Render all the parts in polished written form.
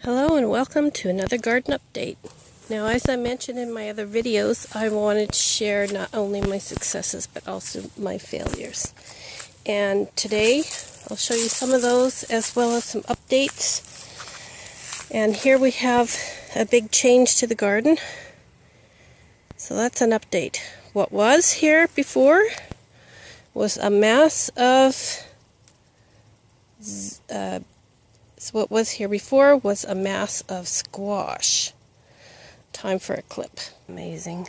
Hello and welcome to another garden update. Now, as I mentioned in my other videos, I wanted to share not only my successes but also my failures. And today I'll show you some of those as well as some updates. And here we have a big change to the garden. So that's an update. What was here before was a mass of squash. Time for a clip. Amazing.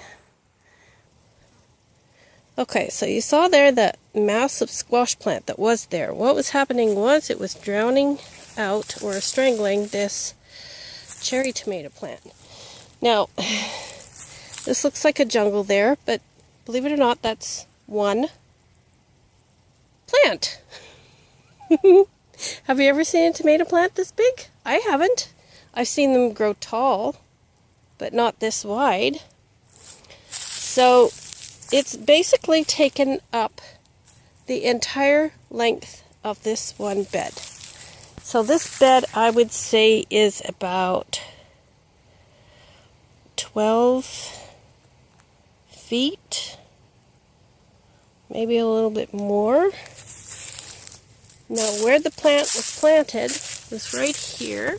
Okay, so you saw there that mass of squash plant that was there. What was happening was it was drowning out or strangling this cherry tomato plant. Now, this looks like a jungle there, but believe it or not, that's one plant. Have you ever seen a tomato plant this big? I haven't. I've seen them grow tall, but not this wide. So it's basically taken up the entire length of this one bed. So this bed, I would say, is about 12 feet, maybe a little bit more. Now, where the plant was planted was right here.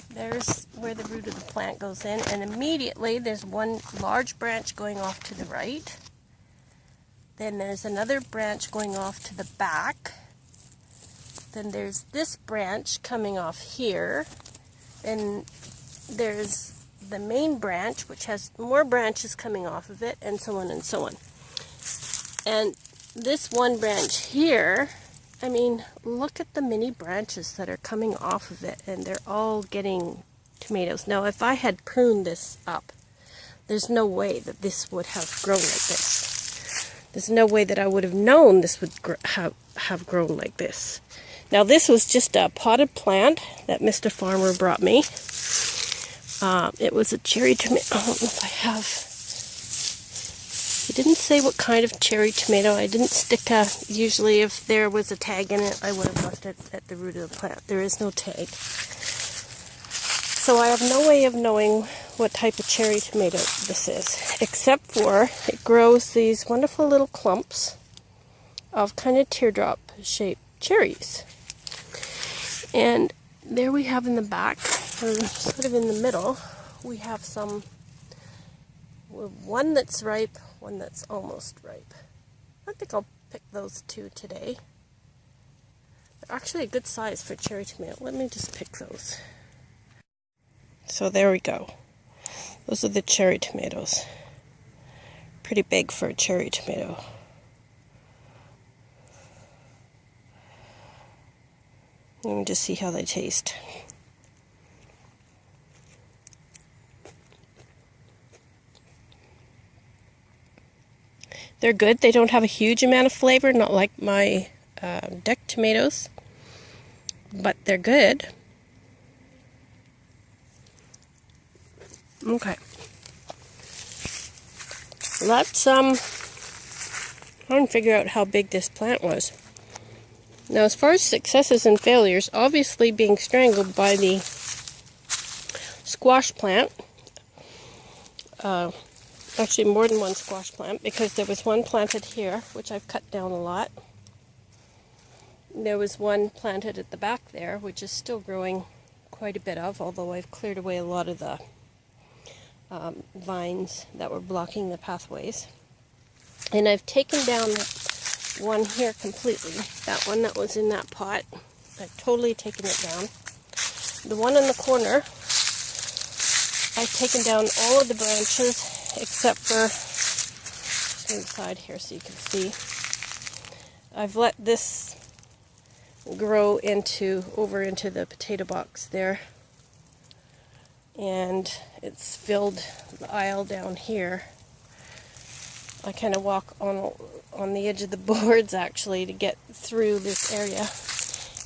There's where the root of the plant goes in, and immediately there's one large branch going off to the right. Then there's another branch going off to the back. Then there's this branch coming off here. And there's the main branch, which has more branches coming off of it, and so on and so on. And this one branch here, I mean, look at the many branches that are coming off of it, and they're all getting tomatoes. Now, if I had pruned this up, there's no way that this would have grown like this. There's no way that I would have known this would have grown like this. Now, this was just a potted plant that Mr. Farmer brought me. It was a cherry tomato. I don't know if I have. He didn't say what kind of cherry tomato. I didn't stick a, usually if there was a tag in it, I would have left it at the root of the plant. There is no tag. So I have no way of knowing what type of cherry tomato this is, except for it grows these wonderful little clumps of kind of teardrop shaped cherries. And there we have in the back, or sort of in the middle, we have some, one that's ripe, one that's almost ripe. I think I'll pick those two today. They're actually a good size for cherry tomato. Let me just pick those. So there we go. Those are the cherry tomatoes. Pretty big for a cherry tomato. Let me just see how they taste. They're good. They don't have a huge amount of flavor, not like my deck tomatoes, but they're good. Okay. Let's try and figure out how big this plant was. Now, as far as successes and failures, obviously being strangled by the squash plant, actually more than one squash plant, because there was one planted here, which I've cut down a lot. There was one planted at the back there, which is still growing quite a bit of, although I've cleared away a lot of the vines that were blocking the pathways. And I've taken down one here completely, that one that was in that pot. I've totally taken it down. The one in the corner, I've taken down all of the branches except for inside here so you can see. I've let this grow over into the potato box there, and it's filled the aisle down here. I kind of walk on the edge of the boards actually to get through this area.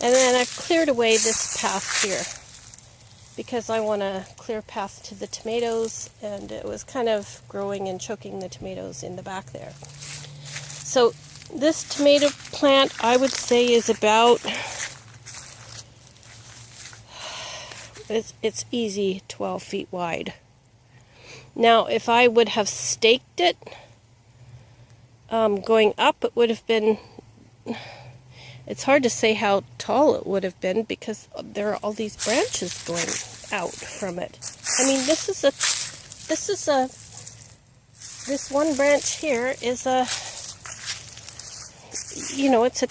And then I've cleared away this path here because I want a clear path to the tomatoes, and it was kind of growing and choking the tomatoes in the back there. So this tomato plant, I would say, is about It's easy 12 feet wide. Now, if I would have staked it going up, it would have been, it's hard to say how tall it would have been because there are all these branches going out from it. I mean, this one branch here is it's a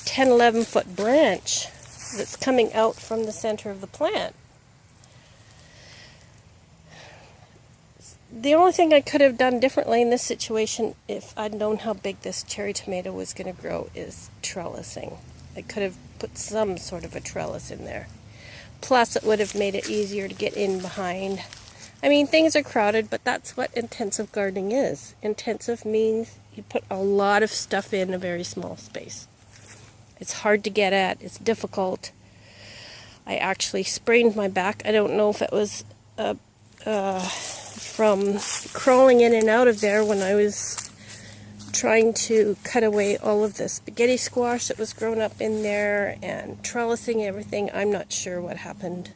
10, 11 foot branch that's coming out from the center of the plant. The only thing I could have done differently in this situation, if I'd known how big this cherry tomato was going to grow, is trellising. I could have put some sort of a trellis in there. Plus, it would have made it easier to get in behind. I mean, things are crowded, but that's what intensive gardening is. Intensive means you put a lot of stuff in a very small space. It's hard to get at. It's difficult. I actually sprained my back. I don't know if it was from crawling in and out of there when I was trying to cut away all of the spaghetti squash that was grown up in there and trellising everything. I'm not sure what happened,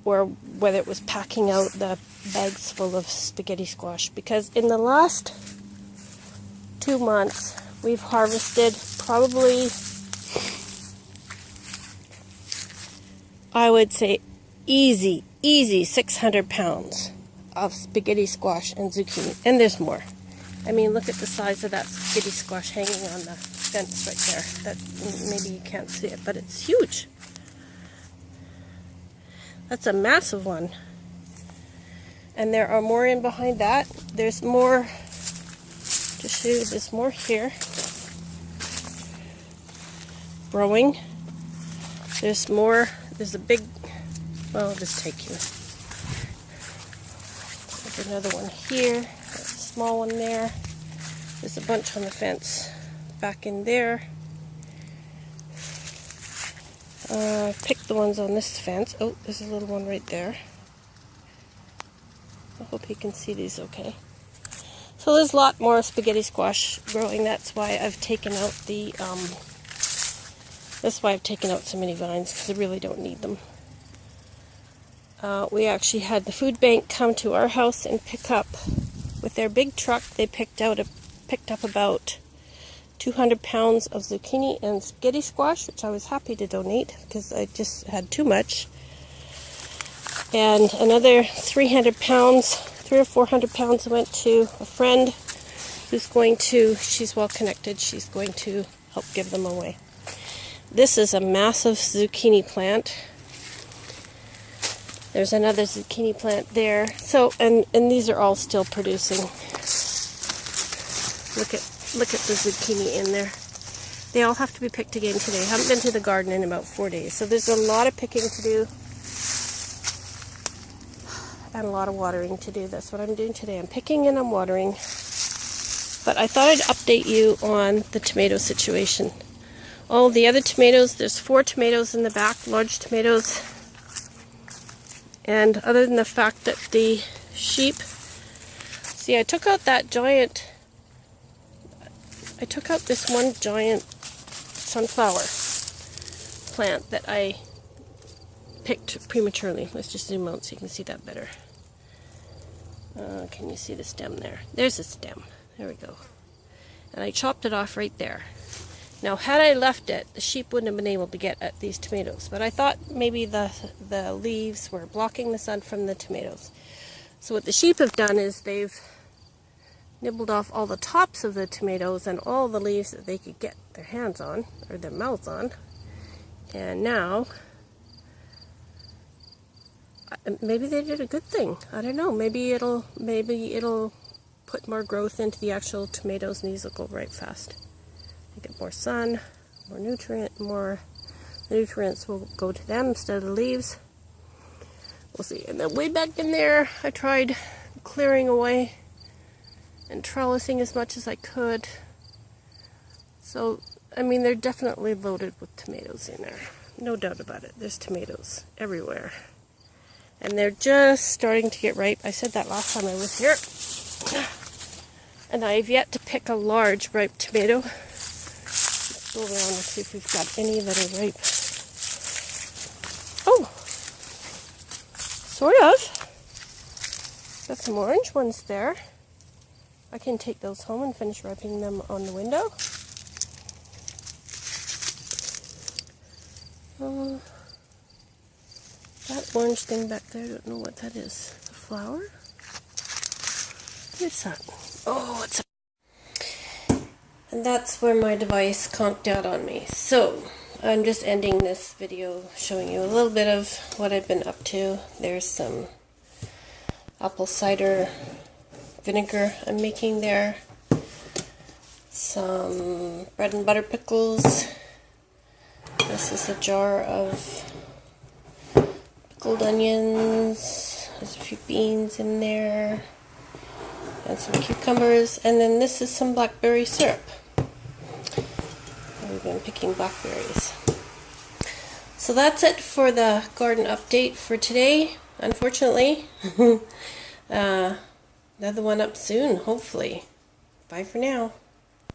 or whether it was packing out the bags full of spaghetti squash, because in the last 2 months we've harvested probably, I would say, easy 600 pounds of spaghetti squash and zucchini. And there's more. I mean, look at the size of that spaghetti squash hanging on the fence right there. That, maybe you can't see it, but it's huge. That's a massive one. And there are more in behind that. There's more, to show you, there's more here. Growing. There's more, there's a big, well, I'll just take you. There's another one here, there's a small one there. There's a bunch on the fence back in there. Pick the ones on this fence. Oh, there's a little one right there. I hope you can see these okay. So there's a lot more spaghetti squash growing. That's why I've taken out the, that's why I've taken out so many vines, because I really don't need them. We actually had the food bank come to our house and pick up, with their big truck, they picked up about 200 pounds of zucchini and spaghetti squash, which I was happy to donate because I just had too much. And another 300 pounds, 300 or 400 pounds went to a friend who's going to, she's well connected, she's going to help give them away. This is a massive zucchini plant. There's another zucchini plant there. So, and these are all still producing. Look at the zucchini in there. They all have to be picked again today. I haven't been to the garden in about 4 days. So there's a lot of picking to do. And a lot of watering to do. That's what I'm doing today. I'm picking and I'm watering. But I thought I'd update you on the tomato situation. All the other tomatoes, there's 4 tomatoes in the back, large tomatoes. And other than the fact that the sheep, see, I took out that giant, I took out this one giant sunflower plant that I picked prematurely. Let's just zoom out so you can see that better. Can you see the stem there? There's a stem. There we go. And I chopped it off right there. Now, had I left it, the sheep wouldn't have been able to get at these tomatoes. But I thought maybe the leaves were blocking the sun from the tomatoes. So what the sheep have done is they've nibbled off all the tops of the tomatoes and all the leaves that they could get their hands on, or their mouths on. And now, maybe they did a good thing. I don't know. Maybe it'll put more growth into the actual tomatoes, and these will go right fast. Get more sun, more nutrients will go to them instead of the leaves. We'll see. And then way back in there, I tried clearing away and trellising as much as I could. So, I mean, they're definitely loaded with tomatoes in there. No doubt about it. There's tomatoes everywhere. And they're just starting to get ripe. I said that last time I was here. And I've yet to pick a large ripe tomato. Let's go around and see if we've got any that are ripe. Oh, Sort of. Got some orange ones there. I can take those home and finish wrapping them on the window. That orange thing back there, I don't know what that is. A flower? What is that? Oh, it's a... And that's where my device conked out on me. So, I'm just ending this video showing you a little bit of what I've been up to. There's some apple cider vinegar I'm making there. Some bread and butter pickles. This is a jar of pickled onions. There's a few beans in there. And some cucumbers. And then this is some blackberry syrup. We've been picking blackberries. So that's it for the garden update for today, unfortunately. Another one up soon, hopefully. Bye for now.